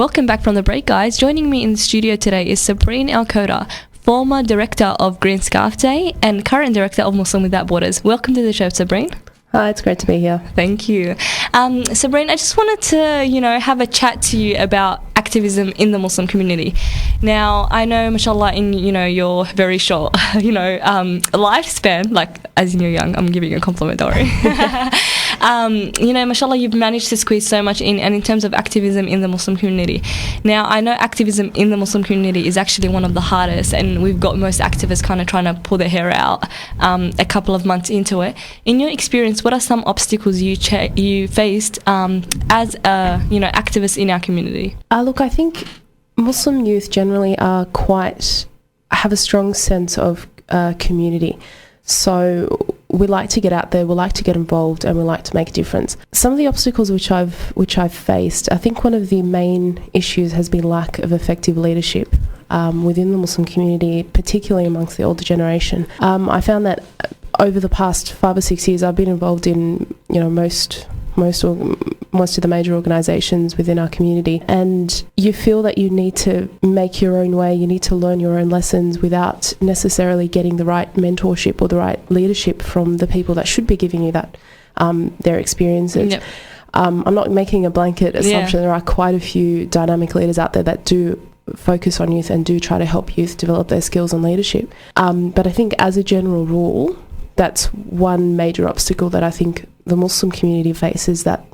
Welcome back from the break, guys. Joining me in the studio today is Sabrine El Khodr, former director of Green Scarf Day and current director of Muslim Without Borders. Welcome to the show, Sabrine. Hi, it's great to be here. Thank you. Sabrine, I just wanted to, have a chat to you about activism in the Muslim community. Now, I know, mashallah, in, your very short, lifespan, like, as in you're young, I'm giving you a compliment, don't worry. Mashallah, you've managed to squeeze so much in, and in terms of activism in the Muslim community. Now, I know activism in the Muslim community is actually one of the hardest, and we've got most activists kind of trying to pull their hair out a couple of months into it. In your experience, what are some obstacles you faced as a activist in our community? Look, I think Muslim youth generally have a strong sense of community. So we like to get out there, we like to get involved, and we like to make a difference. Some of the obstacles which I've faced, I think one of the main issues has been lack of effective leadership within the Muslim community, particularly amongst the older generation. I found that over the past 5 or 6 years, I've been involved in most of the major organisations within our community, and you feel that you need to make your own way, you need to learn your own lessons without necessarily getting the right mentorship or the right leadership from the people that should be giving you that their experiences. Yep. I'm not making a blanket assumption. Yeah. There are quite a few dynamic leaders out there that do focus on youth and do try to help youth develop their skills and leadership. But I think as a general rule, that's one major obstacle that I think the Muslim community faces that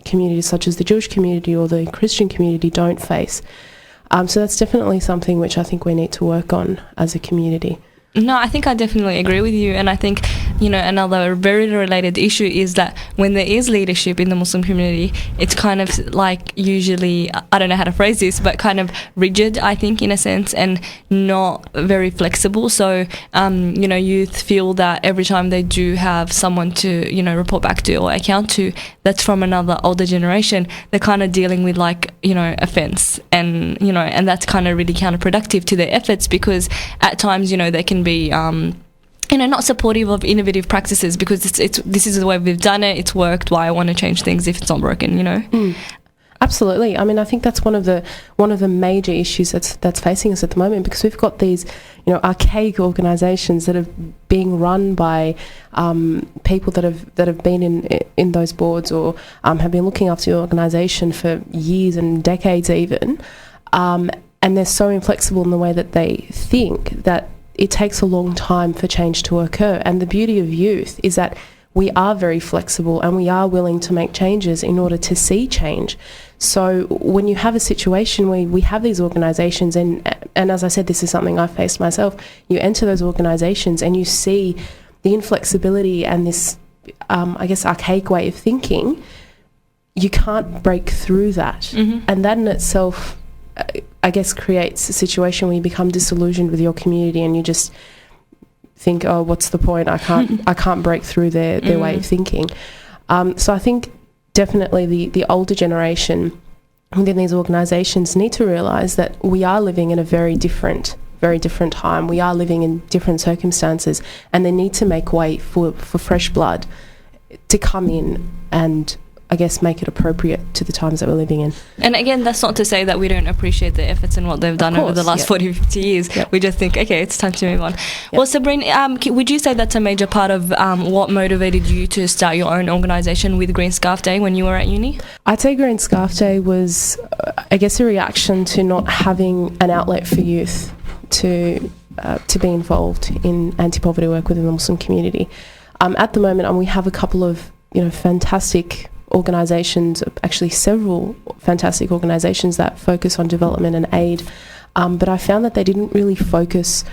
communities such as the Jewish community or the Christian community don't face. So that's definitely something which I think we need to work on as a community. No, I think I definitely agree with you, and I think another very related issue is that when there is leadership in the Muslim community, it's kind of like usually, I don't know how to phrase this, but kind of rigid, I think, in a sense, and not very flexible. So youth feel that every time they do have someone to report back to or account to that's from another older generation, they're kind of dealing with offense, and and that's kind of really counterproductive to their efforts, because at times they can be not supportive of innovative practices, because this is the way we've done it, it's worked, why I want to change things if it's not broken. Absolutely. I mean, I think that's one of the major issues that's facing us at the moment, because we've got these archaic organisations that are being run by people that have been in those boards or have been looking after the organisation for years and decades even, and they're so inflexible in the way that they think that it takes a long time for change to occur. And the beauty of youth is that we are very flexible and we are willing to make changes in order to see change. So when you have a situation where we have these organisations, and as I said, this is something I've faced myself, you enter those organisations and you see the inflexibility and this, archaic way of thinking, you can't break through that. Mm-hmm. And that in itself, creates a situation where you become disillusioned with your community and you just think, oh, what's the point? I can't break through their way of thinking. So I think definitely the older generation within these organisations need to realise that we are living in a very different time. We are living in different circumstances, and they need to make way for fresh blood to come in and make it appropriate to the times that we're living in. And again, that's not to say that we don't appreciate the efforts and what they've done over the last 40, 50 years. Yep. We just think, okay, it's time to move on. Yep. Well, Sabrine, would you say that's a major part of what motivated you to start your own organisation with Green Scarf Day when you were at uni? I'd say Green Scarf Day was, a reaction to not having an outlet for youth to be involved in anti-poverty work within the Muslim community. At the moment, we have a couple of fantastic organisations, actually several fantastic organisations that focus on development and aid, but I found that they didn't really focus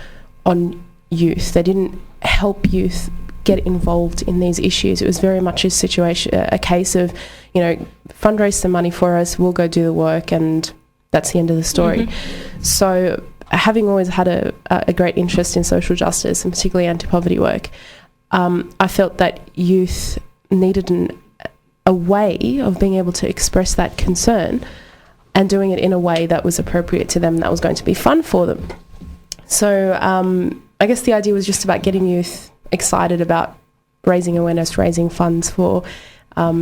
on youth. They didn't help youth get involved in these issues. It was very much a case of, fundraise some money for us, we'll go do the work, and that's the end of the story. Mm-hmm. So having always had a great interest in social justice and particularly anti-poverty work, I felt that youth needed a way of being able to express that concern and doing it in a way that was appropriate to them, that was going to be fun for them. So the idea was just about getting youth excited about raising awareness, raising funds for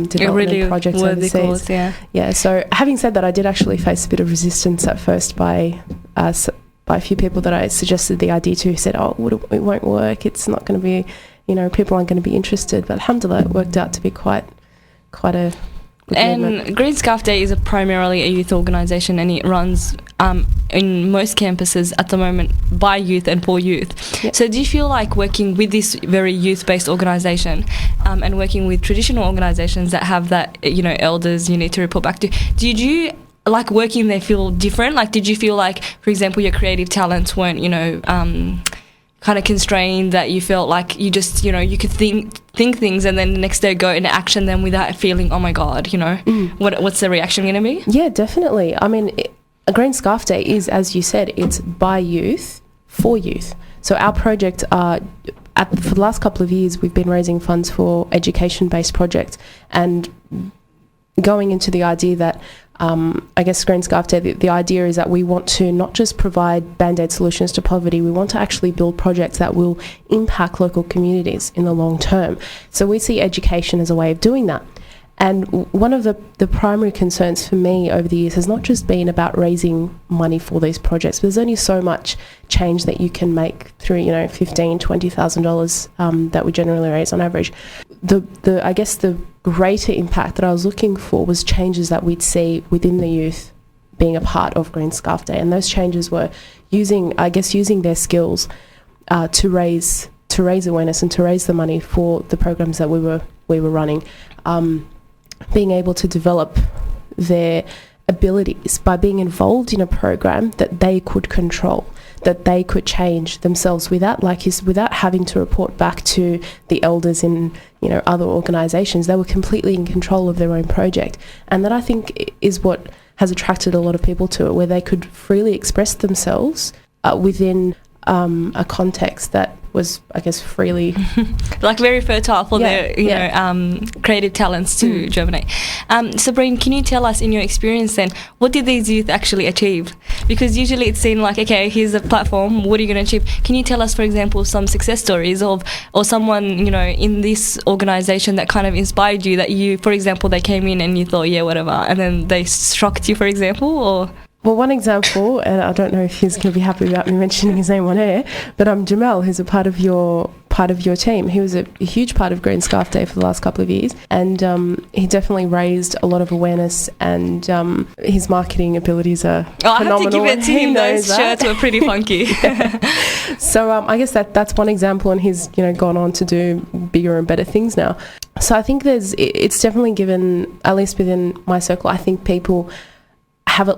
development projects overseas. Cause, Yeah. So having said that, I did actually face a bit of resistance at first by a few people that I suggested the idea to, who said, "Oh, it won't work. It's not going to be, people aren't going to be interested." But alhamdulillah, it worked out to be quite a. And movement. Green Scarf Day is primarily a youth organisation, and it runs in most campuses at the moment by youth and for youth. Yep. So do you feel like working with this very youth-based organisation and working with traditional organisations that have that, elders you need to report back to, did you like working there feel different? Like, did you feel like, for example, your creative talents weren't, kind of constrained, that you felt like you just, you could think things and then the next day go into action them without feeling, oh my God, what's the reaction going to be? Yeah, definitely. I mean, a Green Scarf Day is, as you said, it's by youth, for youth. So our project, for the last couple of years, we've been raising funds for education-based projects, and going into the idea that I guess Green Scarf Day, the idea is that we want to not just provide band-aid solutions to poverty, we want to actually build projects that will impact local communities in the long term. So we see education as a way of doing that. And one of the primary concerns for me over the years has not just been about raising money for these projects, but there's only so much change that you can make through, $15,000, $20,000 that we generally raise on average. I guess the greater impact that I was looking for was changes that we'd see within the youth being a part of Green Scarf Day, and those changes were using their skills to raise awareness and to raise the money for the programs that we were running. Being able to develop their abilities by being involved in a program that they could control, that they could change themselves without having to report back to the elders in other organisations. They were completely in control of their own project, and that I think is what has attracted a lot of people to it, where they could freely express themselves within a context that was, I guess, freely like very fertile for their creative talents to germinate. Sabrine, can you tell us, in your experience then, what did these youth actually achieve? Because usually it's seen like, okay, here's a platform, what are you going to achieve? Can you tell us, for example, some success stories or someone in this organisation that kind of inspired you, that you, for example, they came in and you thought, yeah, whatever, and then they shocked you, for example? Or well, one example, and I don't know if he's going to be happy about me mentioning his name on air, but Jamal, who's a part of your team. He was a huge part of Green Scarf Day for the last couple of years, and he definitely raised a lot of awareness, and his marketing abilities are phenomenal. I have to give it to him. Those shirts were pretty funky. So I guess that's one example, and he's gone on to do bigger and better things now. So I think it's definitely given, at least within my circle, I think people have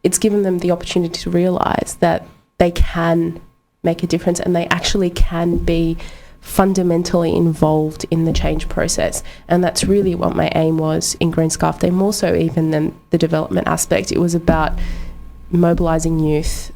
it's given them the opportunity to realise that they can make a difference, and they actually can be fundamentally involved in the change process. And that's really what my aim was in Green Scarf Day, more so even than the development aspect. It was about mobilising youth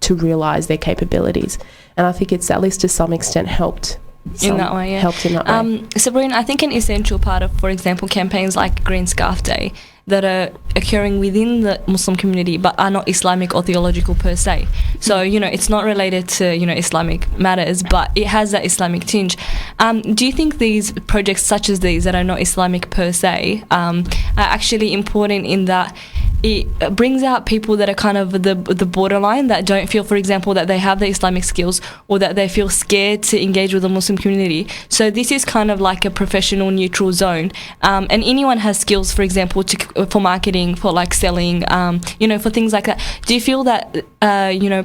to realise their capabilities. And I think it's, at least to some extent, helped in that way. Sabrine, I think an essential part of, for example, campaigns like Green Scarf Day that are occurring within the Muslim community but are not Islamic or theological per se. So, it's not related to, Islamic matters, but it has that Islamic tinge. Do you think these projects such as these that are not Islamic per se are actually important in that it brings out people that are kind of the borderline, that don't feel, for example, that they have the Islamic skills, or that they feel scared to engage with the Muslim community? So this is kind of like a professional neutral zone, and anyone has skills, for example, for marketing, for like selling, for things like that. Do you feel that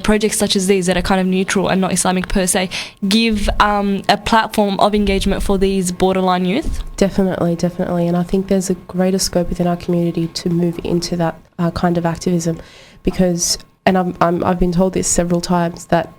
projects such as these that are kind of neutral and not Islamic per se give a platform of engagement for these borderline youth? Definitely, and I think there's a greater scope within our community to move into that kind of activism, because, and I've been told this several times, that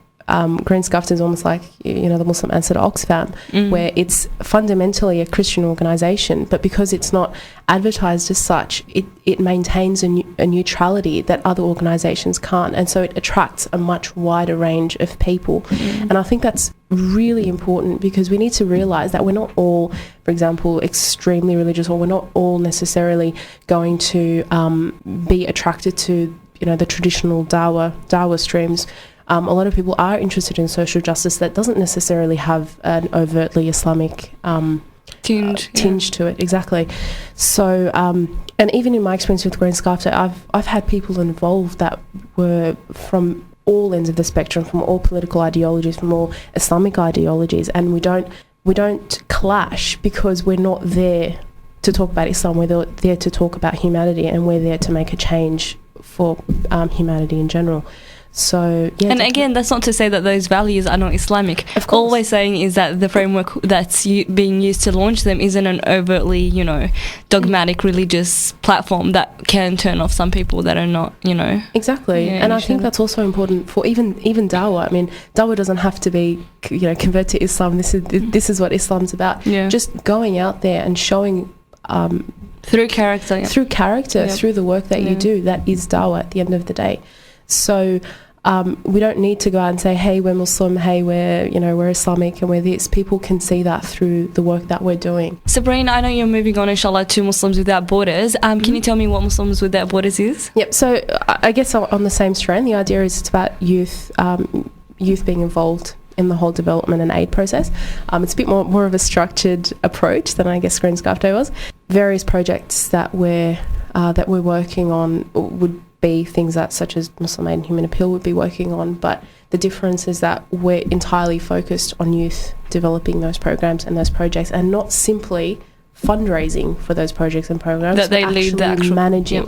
Green Scarf is almost like the Muslim answer to Oxfam, where it's fundamentally a Christian organisation, but because it's not advertised as such, it maintains a neutrality that other organisations can't, and so it attracts a much wider range of people. And I think that's really important, because we need to realise that we're not all, for example, extremely religious, or we're not all necessarily going to be attracted to the traditional dawah streams. A lot of people are interested in social justice that doesn't necessarily have an overtly Islamic tinge to it, exactly. So, and even in my experience with Green Scarf Day, I've had people involved that were from all ends of the spectrum, from all political ideologies, from all Islamic ideologies, and we don't clash because we're not there to talk about Islam. We're there to talk about humanity, and we're there to make a change for humanity in general. So, yeah. And again, that's not to say that those values are not Islamic. Of course. All we're saying is that the framework that's being used to launch them isn't an overtly, dogmatic religious platform that can turn off some people that are not, Exactly. Yeah, and I think that's also important for even dawah. I mean, dawah doesn't have to be, convert to Islam. This is what Islam's about. Yeah. Just going out there and showing through character. Yeah. Through character, through the work that you do, that is dawah at the end of the day. So we don't need to go out and say, hey, we're Muslim, hey, we're Islamic and we're this. People can see that through the work that we're doing. Sabrine, I know you're moving on, inshallah, to Muslims Without Borders. Can you tell me what Muslims Without Borders is? Yep, so I guess on the same strain, the idea is it's about youth being involved in the whole development and aid process. It's a bit more of a structured approach than I guess Green Scarf Day was. Various projects that we're working on would be things that such as Muslim Aid and Human Appeal would be working on, but the difference is that we're entirely focused on youth developing those programs and those projects, and not simply fundraising for those projects and programs, that they lead the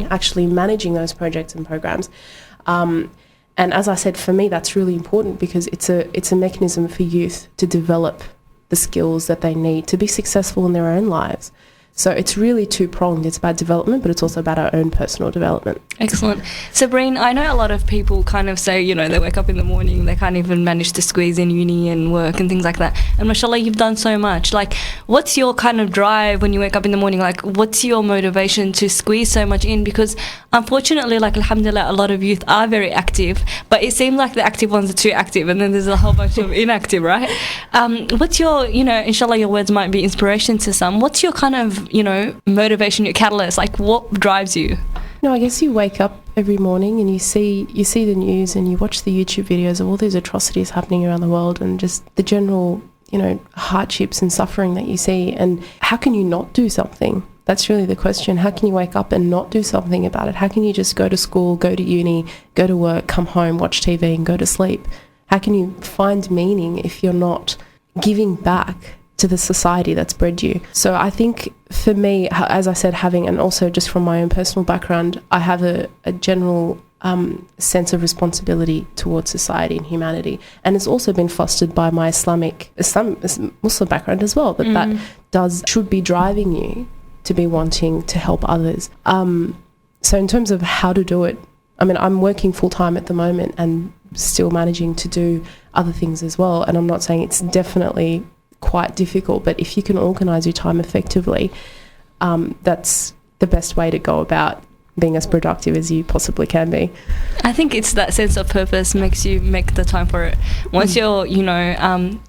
actual managing those projects and programs. And as I said, for me, that's really important because it's a mechanism for youth to develop the skills that they need to be successful in their own lives. So it's really two-pronged. It's about development, but it's also about our own personal development. Excellent. Sabrine, I know a lot of people kind of say, they wake up in the morning, they can't even manage to squeeze in uni and work and things like that. And mashallah, you've done so much. Like, what's your kind of drive when you wake up in the morning? Like, what's your motivation to squeeze so much in? Because unfortunately, like, alhamdulillah, a lot of youth are very active, but it seems like the active ones are too active and then there's a whole bunch of inactive, right? What's your, inshallah, your words might be inspiration to some. What's your kind of, motivation, your catalyst? Like, what drives you? I guess you wake up every morning and you see the news and you watch the YouTube videos of all these atrocities happening around the world and just the general, hardships and suffering that you see. And how can you not do something? That's really the question. How can you wake up and not do something about it? How can you just go to school, go to uni, go to work, come home, watch TV and go to sleep? How can you find meaning if you're not giving back to the society that's bred you? So I think for me, as I said, and also just from my own personal background, I have a general sense of responsibility towards society and humanity. And it's also been fostered by my Muslim background as well, that should be driving you to be wanting to help others. So in terms of how to do it, I mean, I'm working full-time at the moment and still managing to do other things as well. And I'm not saying it's definitely quite difficult, but if you can organise your time effectively, that's the best way to go about being as productive as you possibly can be. I think it's that sense of purpose makes you make the time for it. Once you're,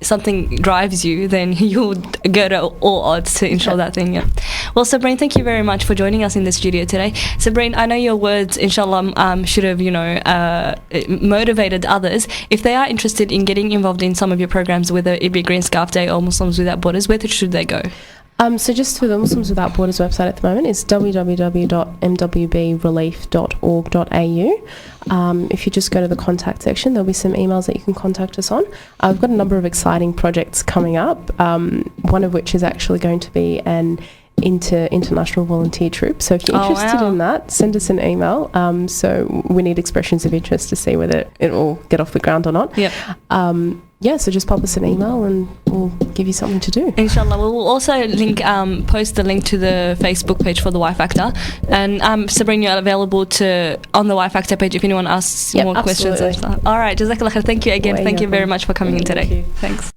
something drives you, then you'll go to all odds to ensure that thing. Yeah. Well, Sabrine, thank you very much for joining us in the studio today. Sabrine, I know your words, inshallah, should have, motivated others. If they are interested in getting involved in some of your programs, whether it be Green Scarf Day or Muslims Without Borders, where should they go? So just for the Muslims Without Borders website at the moment is www.mwbrelief.org.au. If you just go to the contact section, there'll be some emails that you can contact us on. I've got a number of exciting projects coming up, one of which is actually going to be an international volunteer troop. So if you're interested in that, send us an email. So we need expressions of interest to see whether it will get off the ground or not. Yep. So just pop us an email and we'll give you something to do. Inshallah. We'll also post the link to the Facebook page for the Yfactor. And Sabrine, you're available on the Yfactor page if anyone asks more questions and stuff. All right. Jazakallah khair. Thank you again. Thank you very much for coming in today. Thanks.